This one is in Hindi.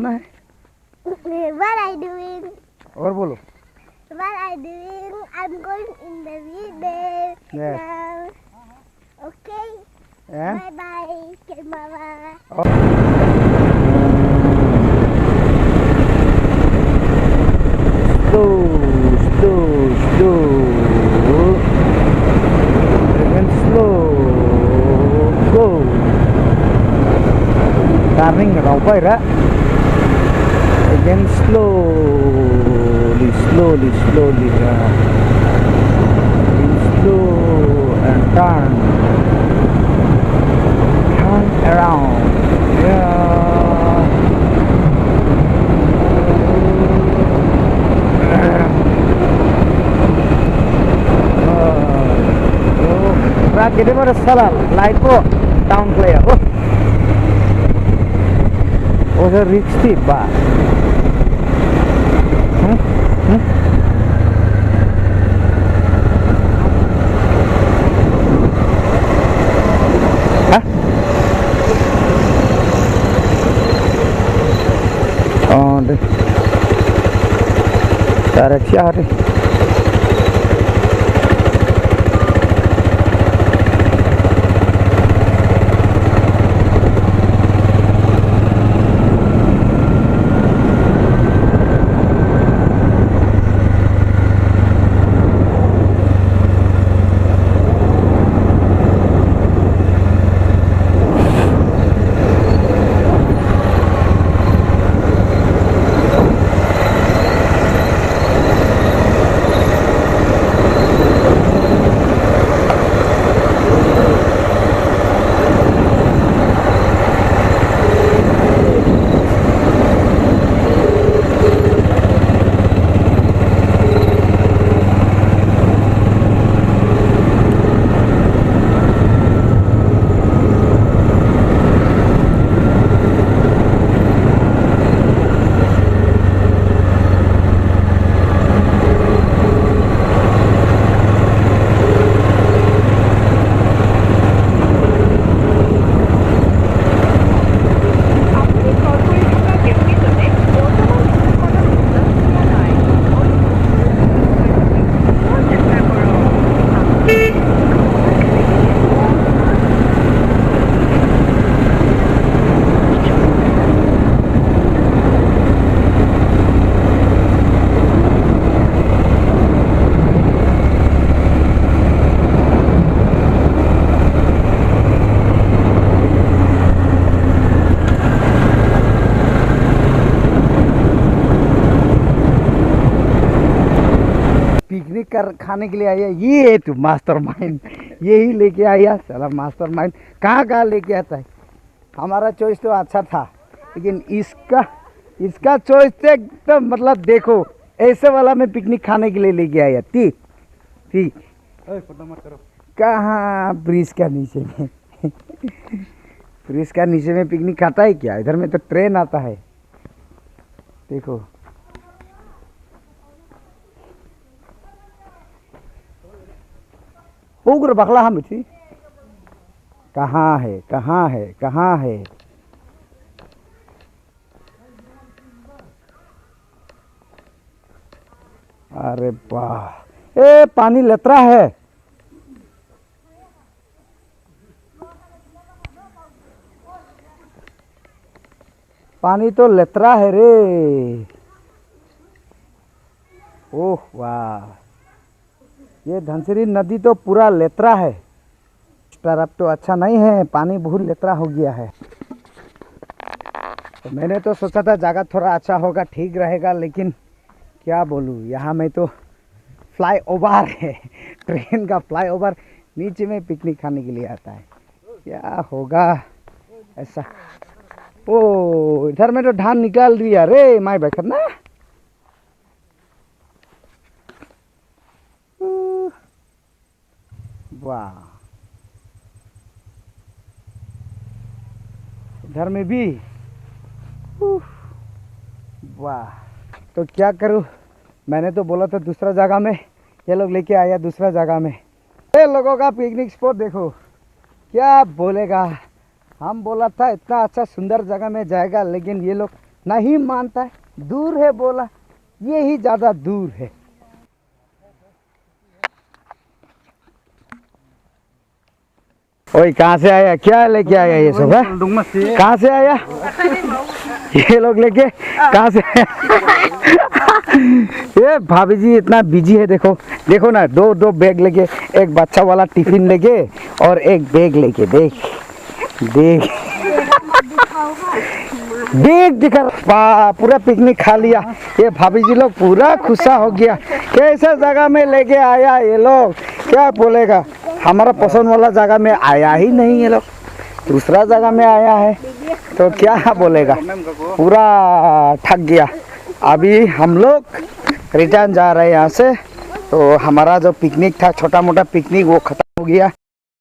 बोलना है। What are you doing? और बोलो। What are you doing? I'm going in the river Yes. now. Okay. And Bye bye. Okay, Mama. slow. Again slow. Go. Turning raupai ra. Again slowly. Slow and turn around. Kita pada salah, light ko down player. Oh, the rich tip ba? Oh, deh. Tarik siapa? Picnic कर खाने के लिए आया। ये तो मास्टरमाइंड यही लेके आया साला मास्टरमाइंड। कहाँ लेके आता है। हमारा चॉइस तो अच्छा था, लेकिन इसका चॉइस तो एकदम मतलब देखो ऐसे वाला मैं पिकनिक खाने के लिए लेके आया। ठीक कहाँ ब्रिज का नीचे में ब्रिज का नीचे में पिकनिक खाता है क्या? इधर में तो ट्रेन आता है। देखो उग्र बखला हम थी। कहाँ है अरे वाह, ए पानी लतरा है। पानी तो लतरा है रे। ओह वाह, ये धनसिरी नदी तो पूरा लेतरा है। अब तो अच्छा नहीं है, पानी बहुत लेतरा हो गया है। तो मैंने तो सोचा था जगह थोड़ा अच्छा होगा, ठीक रहेगा, लेकिन क्या बोलूँ, यहाँ में तो फ्लाई ओवर है। ट्रेन का फ्लाई ओवर नीचे में पिकनिक खाने के लिए आता है। क्या होगा ऐसा। ओ इधर में तो धान निकाल दिया रे माई बैठा ना। वाह, इधर में भी वाह। तो क्या करूं, मैंने तो बोला था दूसरा जगह में, ये लोग लेके आया दूसरा जगह में। ये लोगों का पिकनिक स्पॉट देखो, क्या बोलेगा। हम बोला था इतना अच्छा सुंदर जगह में जाएगा, लेकिन ये लोग नहीं मानता है, दूर है बोला, ये ही ज़्यादा दूर है। ओए कहाँ से आया, क्या लेके आया ये सब है? कहाँ से आया ये लोग लेके, कहाँ से आया? ये भाभी जी इतना बिजी है, देखो देखो ना, दो बैग लेके, एक बच्चा वाला टिफिन लेके और एक बैग लेके, देख देख देख दिखा, पूरा पिकनिक खा लिया। ये भाभी जी लोग पूरा खुशा हो गया, कैसा जगह में लेके आया ये लोग, क्या बोलेगा, हमारा पसंद वाला जगह में आया ही नहीं, ये लोग दूसरा जगह में आया है, तो क्या बोलेगा, पूरा थक गया। अभी हम लोग रिटर्न जा रहे हैं यहाँ से, तो हमारा जो पिकनिक था, छोटा मोटा पिकनिक, वो खत्म हो गया।